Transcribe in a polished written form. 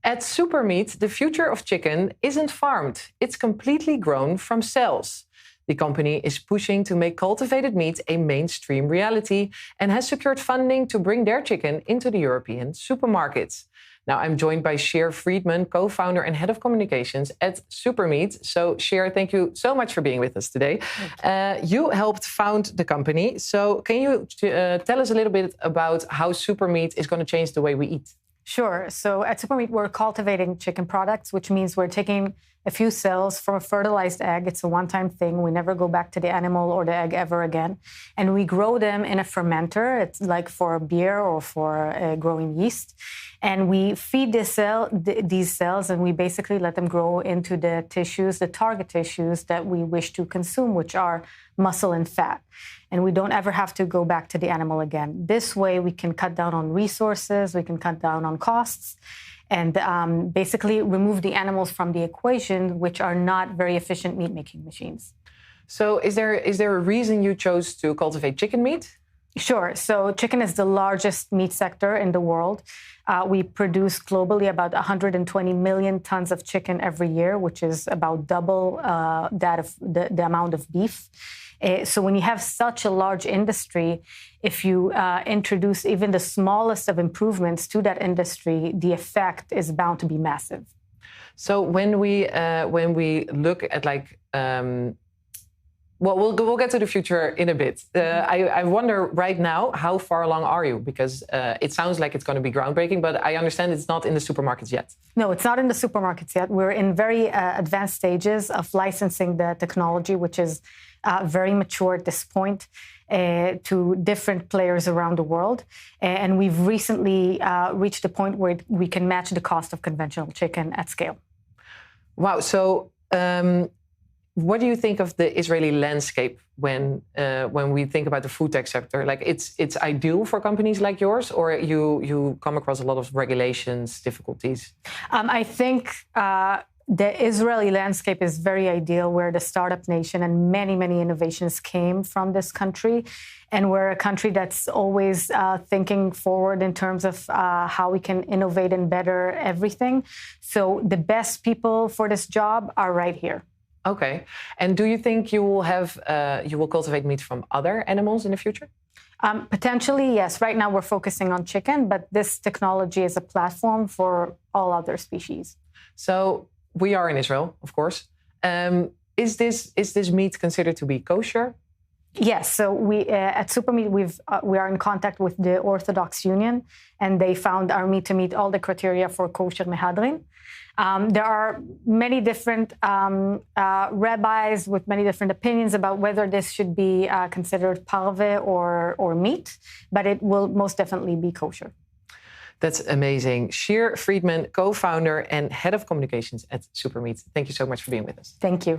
At Supermeat, the future of chicken isn't farmed. It's completely grown from cells. The company is pushing to make cultivated meat a mainstream reality and has secured funding to bring their chicken into the European supermarkets. Now, I'm joined by Sheer Friedman, co-founder and head of communications at Supermeat. So, Sheer, thank you so much for being with us today. You helped found the company. So, can you tell us a little bit about how Supermeat is going to change the way we eat? Sure. So at Supermeat, we're cultivating chicken products, which means we're taking a few cells from a fertilized egg. It's a one-time thing. We never go back to the animal or the egg ever again. And we grow them in a fermenter. It's like for beer or for growing yeast. And we feed these cells, and we basically let them grow into the tissues, the target tissues that we wish to consume, which are muscle and fat. And we don't ever have to go back to the animal again. This way, we can cut down on resources, we can cut down on costs, and basically remove the animals from the equation, which are not very efficient meat-making machines. So is there a reason you chose to cultivate chicken meat? Sure. So chicken is the largest meat sector in the world. We produce globally about 120 million tons of chicken every year, which is about double that of the amount of beef. So when you have such a large industry, if you introduce even the smallest of improvements to that industry, the effect is bound to be massive. So when we look at we'll get to the future in a bit. I wonder right now, how far along are you? Because it sounds like it's going to be groundbreaking, but I understand it's not in the supermarkets yet. No, it's not in the supermarkets yet. We're in very advanced stages of licensing the technology, which is very mature at this point, to different players around the world. And we've recently reached a point where we can match the cost of conventional chicken at scale. Wow. So what do you think of the Israeli landscape when we think about the food tech sector? Like, it's ideal for companies like yours, or you come across a lot of regulations, difficulties? I think the Israeli landscape is very ideal. We're the startup nation, and many, many innovations came from this country. And we're a country that's always thinking forward in terms of how we can innovate and better everything. So the best people for this job are right here. Okay. And do you think you will cultivate meat from other animals in the future? Potentially, yes. Right now we're focusing on chicken, but this technology is a platform for all other species. So we are in Israel, of course. Is this meat considered to be kosher? Yes. So we at Supermeat we are in contact with the Orthodox Union, and they found our meat to meet all the criteria for kosher mehadrin. There are many different rabbis with many different opinions about whether this should be considered parve or meat, but it will most definitely be kosher. That's amazing. Sheer Friedman, co-founder and head of communications at Supermeat. Thank you so much for being with us. Thank you.